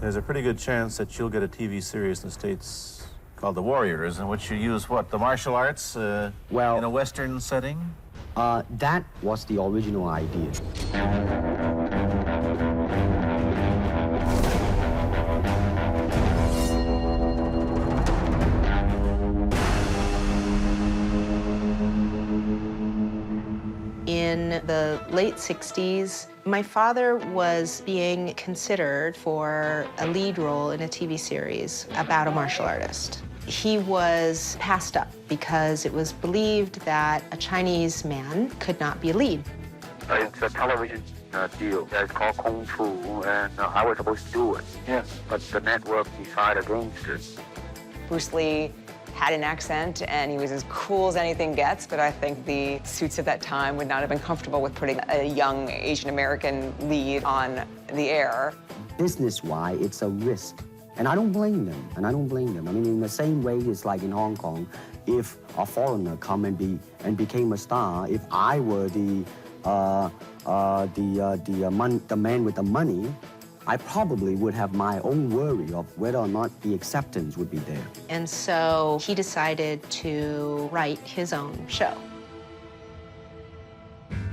there's a pretty good chance that you'll get a TV series in the States called The Warriors, in which you use, what, the martial arts well, in a Western setting? That was the original idea. In the late 60s, my father was being considered for a lead role in a TV series about a martial artist. He was passed up because it was believed that a Chinese man could not be a lead. It's a television deal. It's called Kung Fu, and I was supposed to do it. Yeah. But the network decided against it. Bruce Lee had an accent, and he was as cool as anything gets, but I think the suits of that time would not have been comfortable with putting a young Asian American lead on the air. Business-wise, it's a risk. And I don't blame them, I mean, in the same way, it's like in Hong Kong, if a foreigner come and became a star, if I were the man with the money, I probably would have my own worry of whether or not the acceptance would be there. And so he decided to write his own show.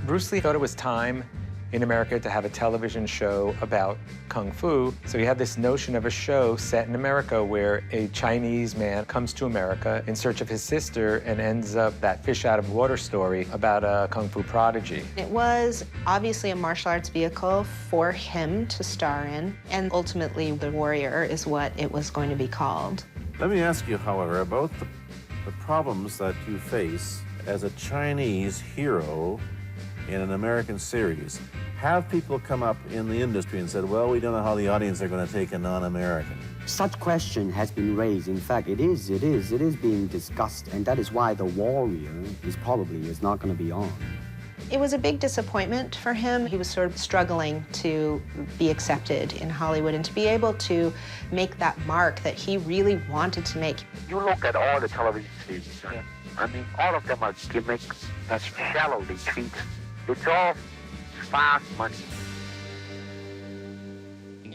Bruce Lee thought it was time in America to have a television show about Kung Fu. So he had this notion of a show set in America where a Chinese man comes to America in search of his sister and ends up that fish out of water story about a Kung Fu prodigy. It was obviously a martial arts vehicle for him to star in, and ultimately The Warrior is what it was going to be called. Let me ask you, however, about the problems that you face as a Chinese hero in an American series. Have people come up in the industry and said, well, we don't know how the audience are going to take a non-American? Such question has been raised. In fact, it is being discussed, and that is why The Warrior is not going to be on. It was a big disappointment for him. He was sort of struggling to be accepted in Hollywood and to be able to make that mark that he really wanted to make. You look at all the television series, I mean, all of them are gimmicks, that's shallowly treated. It's all fast money.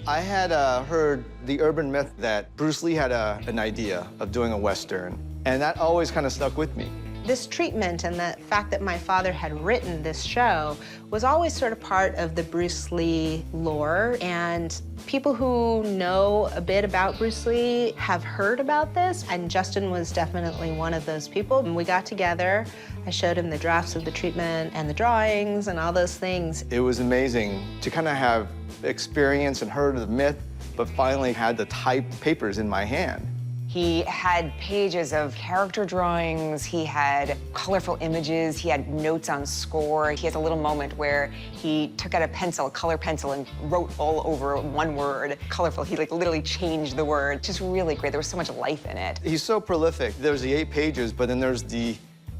I had heard the urban myth that Bruce Lee had an idea of doing a Western, and that always kind of stuck with me. This treatment and the fact that my father had written this show was always sort of part of the Bruce Lee lore, and people who know a bit about Bruce Lee have heard about this, and Justin was definitely one of those people. And we got together, I showed him the drafts of the treatment and the drawings and all those things. It was amazing to kind of have experience and heard of the myth, but finally had the typed papers in my hand. He had pages of character drawings, he had colorful images, he had notes on score. He has a little moment where he took out a pencil, a color pencil, and wrote all over one word, colorful. He like literally changed the word. Just really great. There was so much life in it. He's so prolific. There's the 8 pages, but then there's the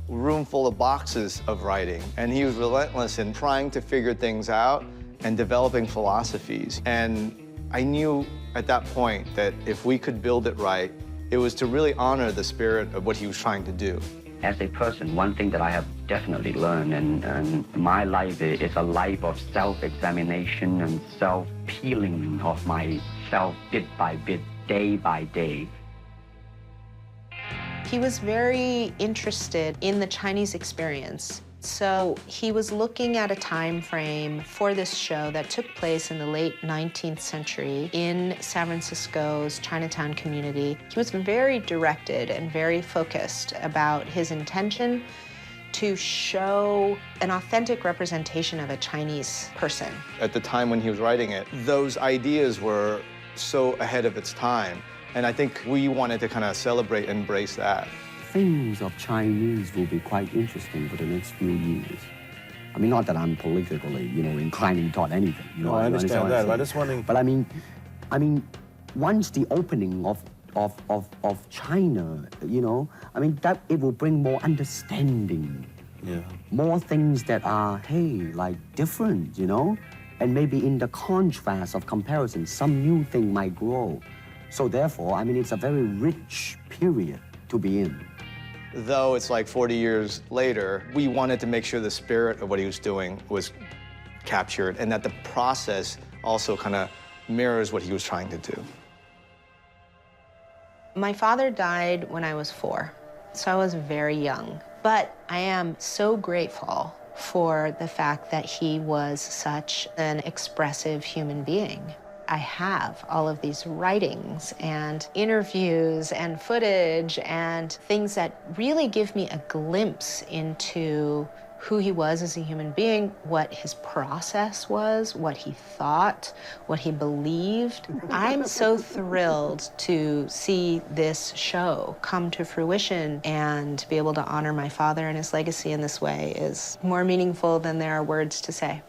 room full of boxes of writing. And he was relentless in trying to figure things out and developing philosophies. And I knew at that point that if we could build it right, it was to really honor the spirit of what he was trying to do. As a person, one thing that I have definitely learned in my life is a life of self-examination and self-peeling of myself bit by bit, day by day. He was very interested in the Chinese experience. So he was looking at a time frame for this show that took place in the late 19th century in San Francisco's Chinatown community. He was very directed and very focused about his intention to show an authentic representation of a Chinese person. At the time when he was writing it, those ideas were so ahead of its time. And I think we wanted to kind of celebrate and embrace that. Things of Chinese will be quite interesting for the next few years. I mean, not that I'm politically, inclining toward anything. No, I understand that. I'm just wondering. But I mean, once the opening of China, I mean, that it will bring more understanding. Yeah. More things that are, hey, like different, and maybe in the contrast of comparison, some new thing might grow. So therefore, I mean, it's a very rich period to be in. Though it's like 40 years later, we wanted to make sure the spirit of what he was doing was captured and that the process also kind of mirrors what he was trying to do. My father died when I was 4, so I was very young. But I am so grateful for the fact that he was such an expressive human being. I have all of these writings and interviews and footage and things that really give me a glimpse into who he was as a human being, what his process was, what he thought, what he believed. I'm so thrilled to see this show come to fruition, and to be able to honor my father and his legacy in this way is more meaningful than there are words to say.